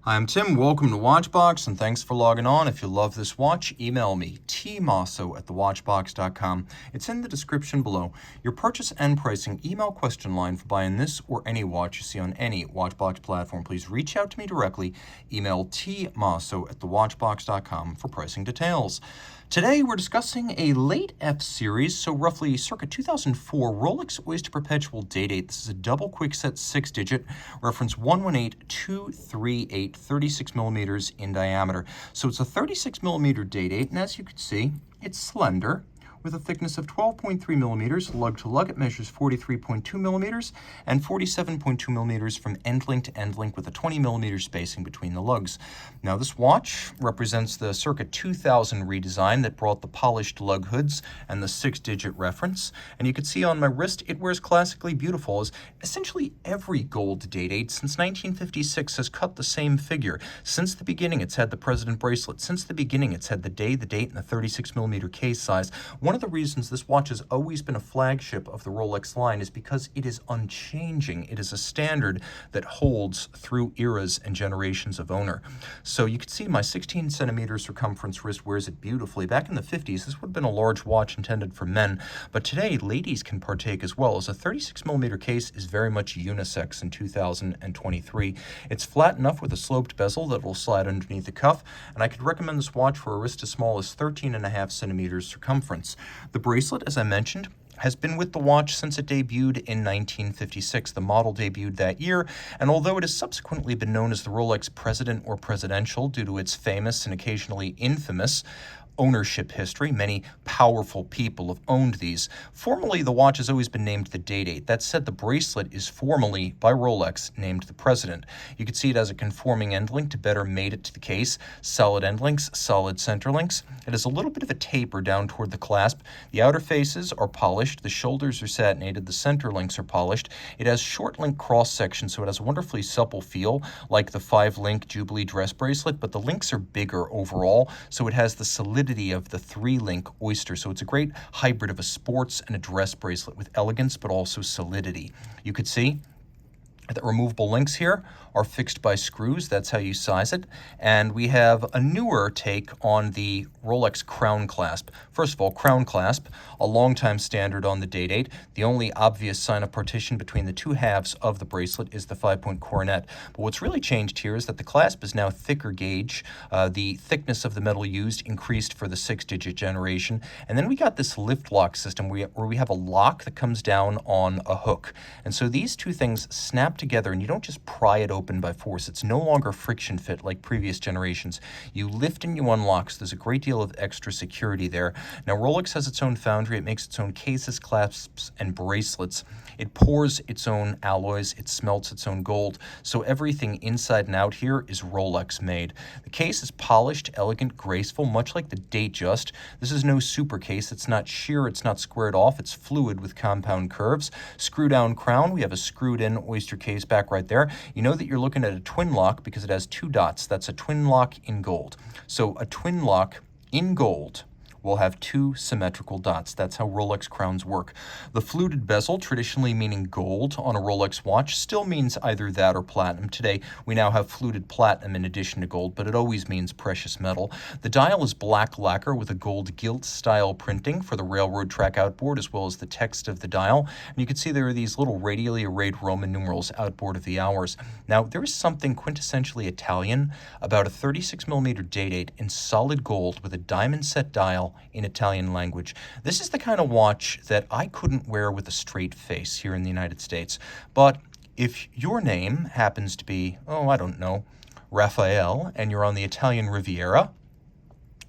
Hi, I'm Tim. Welcome to Watchbox, and thanks for logging on. If you love this watch, email me, tmosso@thewatchbox.com. It's in the description below. Your purchase and pricing email question line for buying this or any watch you see on any Watchbox platform. Please reach out to me directly. Email tmosso@thewatchbox.com for pricing details. Today, we're discussing a late F series, so roughly circa 2004 Rolex Oyster Perpetual Day-Date. This is a double quickset 6-digit, reference 118238, 36 millimeters in diameter. So it's a 36 millimeter Day-Date, and as you can see, it's slender, with a thickness of 12.3 millimeters. Lug to lug, it measures 43.2 millimeters and 47.2 millimeters from end link to end link with a 20 millimeter spacing between the lugs. Now this watch represents the circa 2000 redesign that brought the polished lug hoods and the 6-digit reference. And you can see on my wrist, it wears classically beautiful, as essentially every gold Day-Date since 1956 has cut the same figure. Since the beginning, it's had the president bracelet. Since the beginning, it's had the day, the date, and the 36 millimeter case size. One of the reasons this watch has always been a flagship of the Rolex line is because it is unchanging. It is a standard that holds through eras and generations of owner. So you can see my 16 centimeter circumference wrist wears it beautifully. Back in the 50s, this would have been a large watch intended for men, but today ladies can partake as well, as a 36 millimeter case is very much unisex in 2023. It's flat enough with a sloped bezel that will slide underneath the cuff, and I could recommend this watch for a wrist as small as 13.5 centimeters circumference. The bracelet, as I mentioned, has been with the watch since it debuted in 1956. The model debuted that year, and although it has subsequently been known as the Rolex President or Presidential due to its famous and occasionally infamous ownership history, many powerful people have owned these. Formally, the watch has always been named the Day-Date. That said, the bracelet is formally, by Rolex, named the President. You can see it has a conforming end link to better mate it to the case, solid end links, solid center links. It has a little bit of a taper down toward the clasp. The outer faces are polished, the shoulders are satinated, the center links are polished. It has short link cross section, so it has a wonderfully supple feel, like the 5-link Jubilee dress bracelet, but the links are bigger overall, so it has the solidity of the 3-link Oyster. So it's a great hybrid of a sports and a dress bracelet with elegance but also solidity. You could see the removable links here are fixed by screws. That's how you size it. And we have a newer take on the Rolex crown clasp. First of all, crown clasp, a longtime standard on the Day-Date. The only obvious sign of partition between the two halves of the bracelet is the 5-point coronet. But what's really changed here is that the clasp is now thicker gauge. The thickness of the metal used increased for the 6-digit generation. And then we got this lift lock system where we have a lock that comes down on a hook. And so these two things snap together, and you don't just pry it open by force. It's no longer friction fit like previous generations. You lift and you unlock, so there's a great deal of extra security there. Now, Rolex has its own foundry. It makes its own cases, clasps, and bracelets. It pours its own alloys. It smelts its own gold. So everything inside and out here is Rolex made. The case is polished, elegant, graceful, much like the Datejust. This is no super case. It's not sheer. It's not squared off. It's fluid with compound curves. Screw down crown. We have a screwed in Oyster case back right there. You know that you're looking at a twin lock because it has 2 dots. That's a twin lock in gold. So a twin lock in gold will have 2 symmetrical dots. That's how Rolex crowns work. The fluted bezel, traditionally meaning gold on a Rolex watch, still means either that or platinum. Today, we now have fluted platinum in addition to gold, but it always means precious metal. The dial is black lacquer with a gold gilt style printing for the railroad track outboard, as well as the text of the dial. And you can see there are these little radially arrayed Roman numerals outboard of the hours. Now, there is something quintessentially Italian about a 36 millimeter Day-Date in solid gold with a diamond set dial in Italian language. This is the kind of watch that I couldn't wear with a straight face here in the United States. But if your name happens to be, I don't know, Raphael, and you're on the Italian Riviera,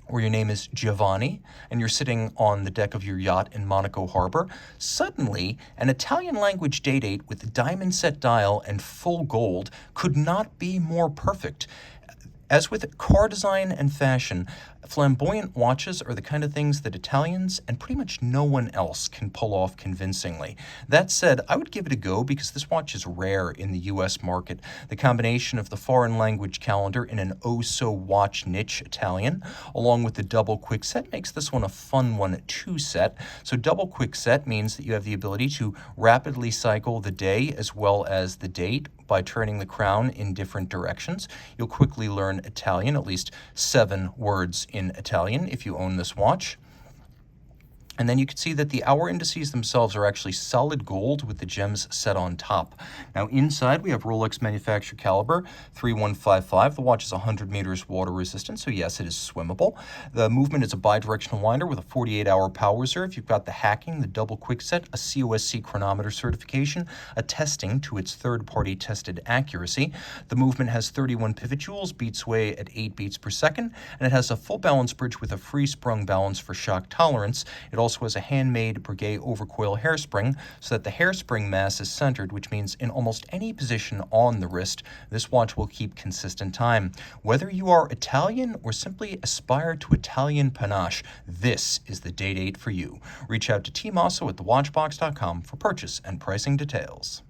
or your name is Giovanni, and you're sitting on the deck of your yacht in Monaco Harbor, suddenly an Italian language Day-Date with a diamond set dial and full gold could not be more perfect. As with car design and fashion, Flamboyant watches are the kind of things that Italians and pretty much no one else can pull off convincingly. That said, I would give it a go because this watch is rare in the US market. The combination of the foreign language calendar in an oh-so-watch niche Italian, along with the double quick set, makes this one a fun one to set. So double quick set means that you have the ability to rapidly cycle the day as well as the date by turning the crown in different directions. You'll quickly learn Italian, at least 7 words in Italian if you own this watch. And then you can see that the hour indices themselves are actually solid gold with the gems set on top. Now inside we have Rolex manufacturer caliber 3155. The watch is 100 meters water resistant, so yes, it is swimmable. The movement is a bi-directional winder with a 48-hour power reserve. You've got the hacking, the double quick set, a COSC chronometer certification, attesting to its third-party tested accuracy. The movement has 31 pivot jewels, beat sway at 8 beats per second, and it has a full balance bridge with a free sprung balance for shock tolerance. It also has a handmade Breguet overcoil hairspring so that the hairspring mass is centered, which means in almost any position on the wrist, this watch will keep consistent time. Whether you are Italian or simply aspire to Italian panache, this is the Day-Date for you. Reach out to Team Mosso at thewatchbox.com for purchase and pricing details.